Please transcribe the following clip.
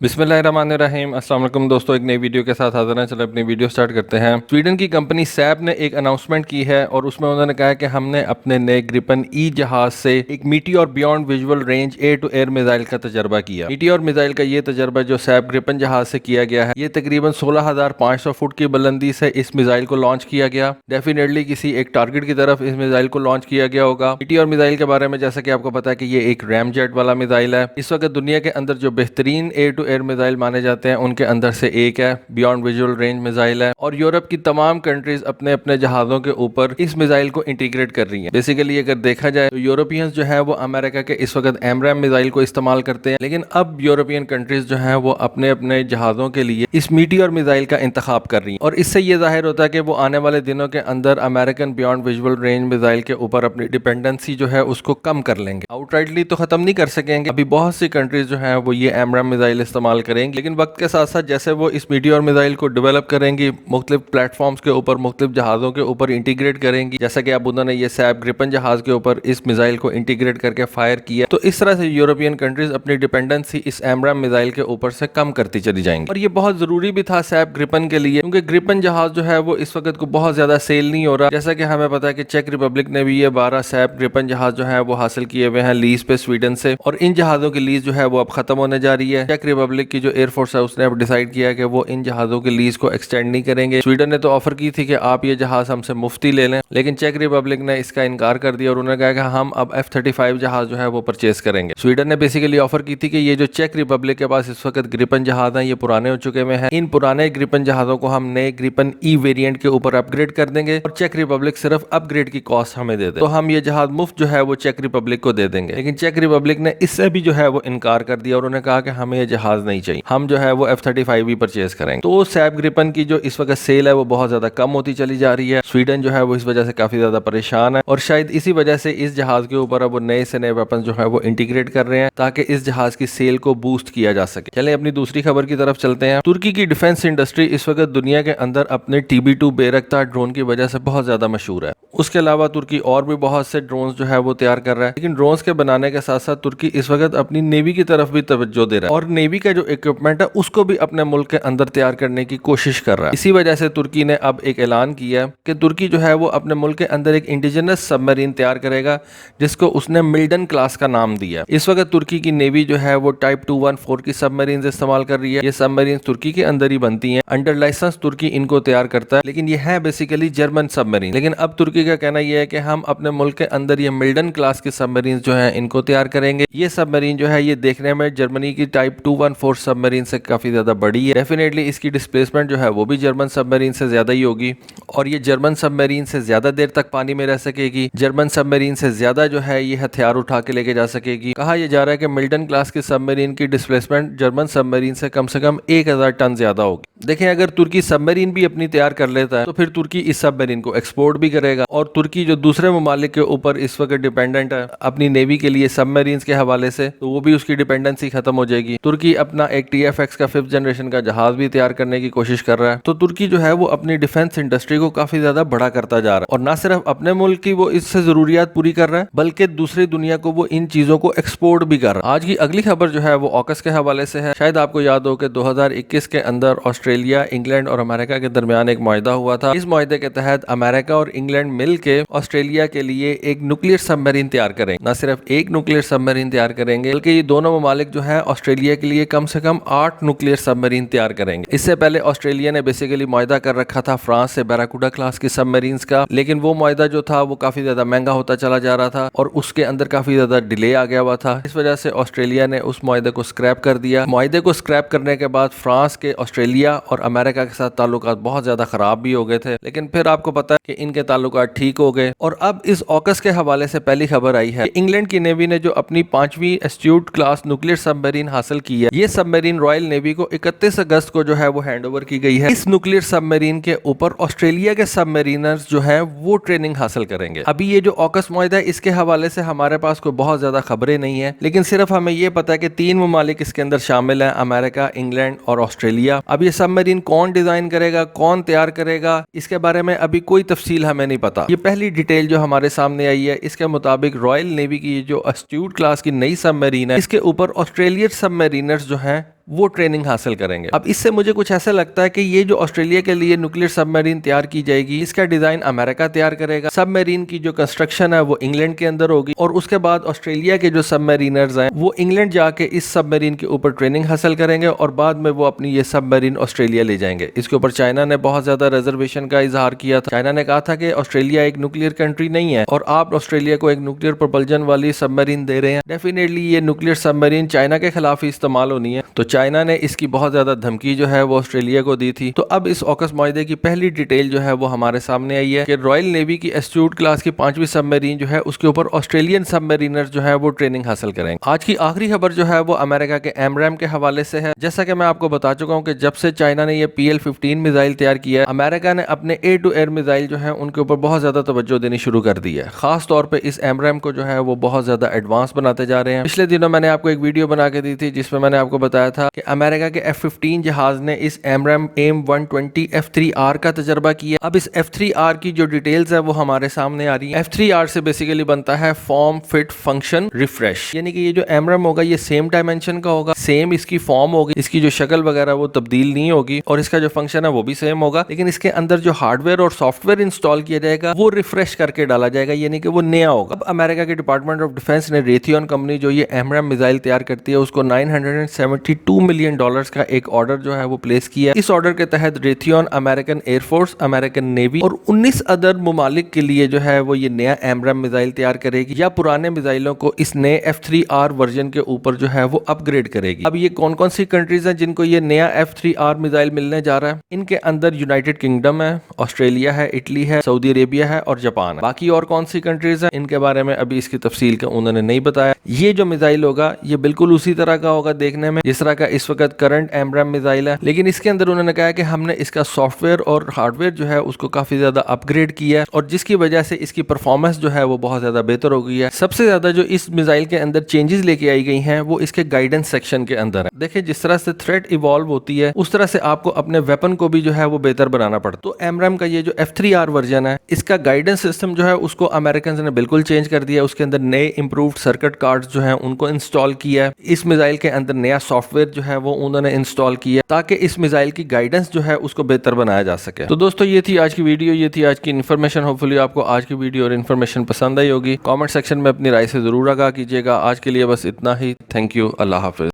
बिस्मिल्लाहिर्रहमानिर्रहीम। अस्सलाम वालेकुम दोस्तों, एक नई वीडियो के साथ हाजिर हैं। चलो अपनी वीडियो स्टार्ट करते हैं। स्वीडन की कंपनी सैप ने एक अनाउंसमेंट की है और उसमें उन्होंने कहा है कि हमने अपने नए ग्रिपन ई जहाज से एक meteor beyond visual range air to air missile का तजर्बा किया। मीटियोर मिसाइल का ये तजर्बा जो सैप ग्रिपन जहाज से किया गया है, ये तकरीबन 16,500 फुट की बुलंदी से इस मिसाइल को लॉन्च किया गया। डेफिनेटली किसी एक टारगेट की तरफ इस मिसाइल को लॉन्च किया गया होगा। मीटियोर मिसाइल के बारे में जैसा कि आपको पता है कि ये एक रैम जेट वाला मिसाइल है। इस वक्त दुनिया के अंदर जो बेहतरीन एयर टू एयर मिसाइल माने जाते हैं उनके अंदर से एक है, बियॉन्ड विजुअल रेंज मिसाइल है। और यूरोप की तमाम कंट्रीज अपने अपने जहाजों के ऊपर इस मिसाइल को इंटीग्रेट कर रही हैं। बेसिकली अगर देखा जाए तो यूरोपियंस जो है वो अमेरिका के इस वक्त एमरैम मिसाइल को इस्तेमाल करते हैं, लेकिन अब यूरोपियन कंट्रीज जो है वो अपने अपने जहाजों के लिए इस मीटियोर मिसाइल का इंतखाब कर रही हैं। और इससे ये जाहिर होता है कि वो आने वाले दिनों के अंदर American beyond visual range missile के ऊपर अपनी डिपेंडेंसी जो है उसको कम कर लेंगे। आउटराइटली तो खत्म नहीं कर सकेंगे, अभी बहुत सी कंट्रीज जो है वो ये एमरैम मिसाइल इस्तेमाल करेंगे, लेकिन वक्त के साथ साथ जैसे वो इस मीटियोर मिसाइल को डेवलप करेंगी, मुख्तलिफ प्लेटफॉर्म्स के ऊपर मुख्तलिफ जहाज़ों के ऊपर इंटीग्रेट करेंगी, जैसा कि अब उन्होंने ये सैप ग्रिपन जहाज के ऊपर इस मिसाइल को इंटीग्रेट करके फायर किया, तो इस तरह से यूरोपियन कंट्रीज अपनी डिपेंडेंसी इस एमरैम मिसाइल के ऊपर से कम करती चली जाएंगी। और ये बहुत जरूरी भी था सैप ग्रिपन के लिए, क्योंकि ग्रिपन जहाज जो है वो इस वक्त को बहुत ज्यादा सेल नहीं हो रहा। जैसा कि हमें पता है कि चेक रिपब्लिक ने भी ये 12 सैप ग्रिपन जहाज जो है वो हासिल किए हुए हैं लीज पे स्वीडन से, और इन जहाजों की लीज जो है वो अब खत्म होने जा रही है। चेक रिपब्लिक की जो एयरफोर्स है उसने अब डिसाइड किया कि वो इन जहाजों की लीज को एक्सटेंड नहीं करेंगे। स्वीडन ने तो ऑफर की थी कि आप ये जहाज हमसे मुफ्ती ले लें, लेकिन चेक रिपब्लिक ने इसका इनकार कर दिया और उन्होंने कहा कि हम अब F-35 जहाज जो है वो परचेज करेंगे। स्वीडन ने बेसिकली ऑफर की थी कि ये जो चेक रिपब्लिक के पास इस वक्त ग्रिपन जहाज हैं ये पुराने हो चुके हुए हैं, इन पुराने ग्रिपन जहाजों को हम नए ग्रिपन ई वेरिएंट के ऊपर अपग्रेड कर देंगे और चेक रिपब्लिक सिर्फ अपग्रेड की कॉस्ट हमें दे दे, तो हम ये जहाज मुफ्त जो है वो चेक रिपब्लिक को दे देंगे। लेकिन चेक रिपब्लिक ने इससे भी जो है वो इनकार कर दिया और उन्होंने कहा कि हमें ये जहाज नहीं चाहिए, हम जो है वो F-35 ही परचेज करेंगे। तो सैप ग्रिपन की जो इस वक्त सेल है वो बहुत ज्यादा कम होती चली जा रही है। स्वीडन जो है वो इस वजह से काफी ज्यादा परेशान है और शायद इसी वजह से इस जहाज के ऊपर अब वो नए से नए वेपन जो है वो इंटीग्रेट कर रहे हैं ताकि इस जहाज की सेल को बूस्ट किया जा सके। चलें अपनी दूसरी खबर की तरफ चलते हैं। तुर्की की डिफेंस इंडस्ट्री इस वक्त दुनिया के अंदर अपने TB2 बेरख्तार ड्रोन की वजह से बहुत ज्यादा मशहूर है। उसके अलावा तुर्की और भी बहुत से ड्रोन जो है वो तैयार कर रहा है, लेकिन ड्रोन्स के बनाने के साथ साथ तुर्की इस वक्त अपनी नेवी की तरफ भी तवज्जो दे रहा है और नेवी का जो इक्विपमेंट है उसको भी अपने मुल्क के अंदर तैयार करने की कोशिश कर रहा है। इसी वजह से तुर्की ने अब एक ऐलान किया कि तुर्की जो है वो अपने मुल्क के अंदर एक इंडिजिनस सबमरीन तैयार करेगा जिसको उसने मिल्डन क्लास का नाम दिया। इस वक्त तुर्की की नेवी जो है वो टाइप 214 की सबमरीन इस्तेमाल कर रही है। ये सबमरीन तुर्की के अंदर ही बनती हैं, अंडर लाइसेंस तुर्की इनको तैयार करता है, लेकिन ये है बेसिकली जर्मन सबमरीन। लेकिन अब तुर्की का कहना यह है कि हम अपने मुल्क के अंदर ये मिल्डन क्लास की सबमरीन जो है इनको तैयार करेंगे। ये सबमरीन जो है ये देखने में जर्मनी की टाइप 214 सबमरीन से काफी ज्यादा बड़ी है। डेफिनेटली इसकी डिस्प्लेसमेंट जो है वो भी जर्मन सबमरीन से ज्यादा ही होगी और ये जर्मन सबमरीन से ज्यादा देर तक पानी में रह सकेगी। जर्मन सबमरीन से ज्यादा जो है ये हथियार उठा के लेके जा सकेगी। कहा यह जा रहा है कि मिल्टन क्लास की सबमरीन की डिस्प्लेसमेंट जर्मन सबमरीन से कम 1000 टन ज्यादा होगी। देखें, अगर तुर्की सबमरीन भी अपनी तैयार कर लेता है तो फिर तुर्की इस सबमरीन को एक्सपोर्ट भी करेगा और तुर्की जो दूसरे ममालिक के ऊपर इस वक्त डिपेंडेंट है अपनी नेवी के लिए सबमरीन के हवाले से, तो वो भी उसकी डिपेंडेंसी खत्म हो जाएगी। तुर्की अपना एक TFX का 5th जनरेशन का जहाज भी तैयार करने की कोशिश कर रहा है। तो तुर्की जो है वो अपनी डिफेंस इंडस्ट्री को काफी ज्यादा बड़ा करता जा रहा है और ना सिर्फ अपने मुल्क की वो इससे जरूरियात पूरी कर रहा है बल्कि दूसरी दुनिया को वो इन चीजों को एक्सपोर्ट भी कर रहा है। आज की अगली खबर जो है वो ऑकस के हवाले से है। शायद आपको याद हो कि 2021 के अंदर ऑस्ट्रेलिया, इंग्लैंड और अमेरिका के दरमियान एक मुआहदा हुआ था। इस मुआहदे के तहत अमेरिका और इंग्लैंड मिल के ऑस्ट्रेलिया के लिए एक न्यूक्लियर सबमरीन तैयार करेंगे। न सिर्फ एक न्यूक्लियर सबमरीन तैयार करेंगे बल्कि ये दोनों ममालिक जो है ऑस्ट्रेलिया के लिए कम से कम 8 न्यूक्लियर सबमरीन तैयार करेंगे। इससे पहले ऑस्ट्रेलिया ने बेसिकली मुआहदा कर रखा था फ्रांस से बैराकूडा क्लास की सबमरीन्स का, लेकिन वो मुआहदा जो था वो काफी ज्यादा महंगा होता चला जा रहा था और उसके अंदर काफी ज्यादा डिले आ गया हुआ था। इस वजह से ऑस्ट्रेलिया ने उस मुआहदे को स्क्रैप कर दिया। मुआहदे को स्क्रैप करने के बाद फ्रांस के ऑस्ट्रेलिया और अमेरिका के साथ ताल्लुकात बहुत ज्यादा खराब भी हो गए थे, लेकिन फिर आपको पता है कि इनके ताल्लुकात ठीक हो गए। और अब इस ऑकस के हवाले से पहली खबर आई है कि इंग्लैंड की नेवी ने जो अपनी 5वीं एस्ट्यूट क्लास न्यूक्लियर सबमरीन हासिल की है, ये सबमरीन रॉयल नेवी को 31 अगस्त को जो है वो हैंडओवर की गई है। इस न्यूक्लियर सबमरीन के ऊपर ऑस्ट्रेलिया के सबमरीनर्स जो है वो ट्रेनिंग हासिल करेंगे। अभी ये जो ऑकस मुआहदा है इसके हवाले से हमारे पास कोई बहुत ज्यादा खबरें नहीं है, लेकिन सिर्फ हमें ये पता है कि 3 ममालिक इसके अंदर शामिल हैं, अमेरिका, इंग्लैंड और ऑस्ट्रेलिया। अब ये सबमरीन कौन डिजाइन करेगा, कौन तैयार करेगा, इसके बारे में अभी कोई तफसील हमें नहीं पता। ये पहली डिटेल जो हमारे सामने आई है। इसके मुताबिक रॉयल नेवी की जो एस्ट्यूट क्लास की नई सबमरीन है इसके ऊपर ऑस्ट्रेलियन सबमरीनर्स जो हैं وہ ٹریننگ حاصل کریں گے. اب اس سے مجھے کچھ ایسا لگتا ہے کہ یہ جو آسٹریلیا کے لیے نیوکلیر سب میرین تیار کی جائے گی، اس کا ڈیزائن امریکہ تیار کرے گا. سب میرین کی جو کنسٹرکشن ہے وہ انگلینڈ کے اندر ہوگی، اور اس کے بعد آسٹریلیا کے جو سب میرینرز ہیں وہ انگلینڈ جا کے اس سب میرین کے اوپر ٹریننگ حاصل کریں گے، اور بعد میں وہ اپنی یہ سب میرین آسٹریلیا لے جائیں گے. اس کے اوپر چائنا نے بہت زیادہ ریزرویشن کا اظہار کیا تھا. چائنا نے کہا تھا کہ آسٹریلیا ایک نیوکلیر کنٹری نہیں ہے اور آپ آسٹریلیا کو ایک نیوکلیر پروپلجن والی سب میرین دے رہے ہیں. ڈیفینیٹلی یہ نیوکلیر سب میرین چائنا کے خلاف ہی استعمال ہونی ہے. تو چائنا نے اس کی بہت زیادہ دھمکی جو ہے وہ آسٹریلیا کو دی تھی. تو اب اس اوکس معاہدے کی پہلی ڈیٹیل جو ہے وہ ہمارے سامنے آئی ہے کہ رائل نیوی کی ایسٹیوٹ کلاس کی 5ویں سب میرین جو ہے اس کے اوپر آسٹریلین سب میرینر جو ہے وہ ٹریننگ حاصل کریں گے. آج کی آخری خبر جو ہے وہ امریکہ کے ایمرام کے حوالے سے ہے. جیسا کہ میں آپ کو بتا چکا ہوں کہ جب سے چائنا نے یہ PL-15 میزائل تیار کیا ہے، امریکہ نے اپنے ایئر ٹو ایئر میزائل جو ہیں ان کے اوپر بہت زیادہ توجہ دینی شروع کر دی ہے. خاص طور پہ اس ایمرام کو جو ہے وہ بہت زیادہ ایڈوانس بناتے جا رہے ہیں. پچھلے دنوں میں نے آپ کو ایک ویڈیو بنا کے دی تھی جس میں نے آپ کو بتایا تھا کہ امریکہ کے F-15 جہاز نے اس ایمرام AIM-120 F-3R کا تجربہ کیا. اب اس F-3R کی جو ڈیٹیلز ہے وہ ہمارے سامنے آ رہی ہیں. F-3R سے بیسیکلی بنتا ہے فارم فٹ فنکشن ریفریش، یعنی کہ یہ جو ایمرام ہوگا یہ سیم ڈائمنشن کا ہوگا، سیم اس کی فارم ہوگی، اس کی جو شکل وغیرہ وہ تبدیل نہیں ہوگی، اور اس کا جو فنکشن ہے وہ بھی سیم ہوگا، لیکن اس کے اندر جو ہارڈ ویئر اور سافٹ ویئر انسٹال کیا جائے گا وہ ریفریش کر کے ڈالا جائے گا، یعنی کہ وہ نیا ہوگا. اب امریکہ کے ڈپارٹمنٹ آف ڈیفنس نے ریتھیون کمپنی جو یہ ایمرام میزائل تیار کرتی ہے اس کو $972 ملین کا ایک آرڈر جو ہے وہ پلیس کیا. اس آرڈر کے تحت Raytheon American air force, American navy اور 19 ادر ممالک کے لیے جو ہے وہ یہ نیا ایمرام میزائل تیار کرے گی، یا پرانے میزائلوں کو اس نئے F-3R ورژن کے اوپر جو ہے وہ اپ گریڈ کرے گی. اب یہ کون کون سی کنٹریز ہیں جن کو یہ نیا F-3R میزائل ملنے جا رہا ہے؟ ان کے اندر یونائٹڈ کنگڈم ہے، آسٹریلیا ہے، اٹلی ہے، سعودی عربیہ ہے اور جاپان ہے. باقی اور کون سی کنٹریز ہیں ان کے بارے میں ابھی اس کی تفصیل کا انہوں نے نہیں بتایا. یہ جو میزائل ہوگا یہ بالکل اسی طرح کا ہوگا دیکھنے میں جس طرح کا اس وقت کرنٹ ایمرام میزائل ہے، لیکن اس کے اندر انہوں نے کہا کہ ہم نے اس کا سافٹ ویئر اور ہارڈ ویئر جو ہے اس کو کافی زیادہ اپ گریڈ کیا ہے، اور جس کی وجہ سے اس کی پرفارمنس جو ہے وہ بہت زیادہ بہتر ہو گئی ہے. سب سے زیادہ جو اس میزائل کے اندر چینجز لے کے آئی گئی ہیں وہ اس کے گائیڈنس سیکشن کے اندر ہے. دیکھیں جس طرح سے تھریٹ ایوالو ہوتی ہے اس طرح سے آپ کو اپنے ویپن کو بھی جو ہے وہ بہتر بنانا پڑتا. تو ایمرام کا یہ جو F-3R ورژن ہے اس کا گائیڈنس سسٹم جو ہے اس کو امریکنز نے بالکل چینج کر دیا. اس کے اندر نئے امپرووڈ سرکٹ کارڈز جو ہیں ان کو انسٹال کیا ہے. اس میزائل کے اندر نیا سافٹ ویئر جو ہے وہ انہوں نے انسٹال کیا تاکہ اس میزائل کی گائیڈنس جو ہے اس کو بہتر بنایا جا سکے. تو دوستو یہ تھی آج کی ویڈیو، یہ تھی آج کی انفارمیشن. ہوپفلی آپ کو آج کی ویڈیو اور انفارمیشن پسند آئی ہوگی. کامنٹ سیکشن میں اپنی رائے سے ضرور آگاہ کیجیے گا. آج کے لیے بس اتنا ہی. Thank you. اللہ حافظ.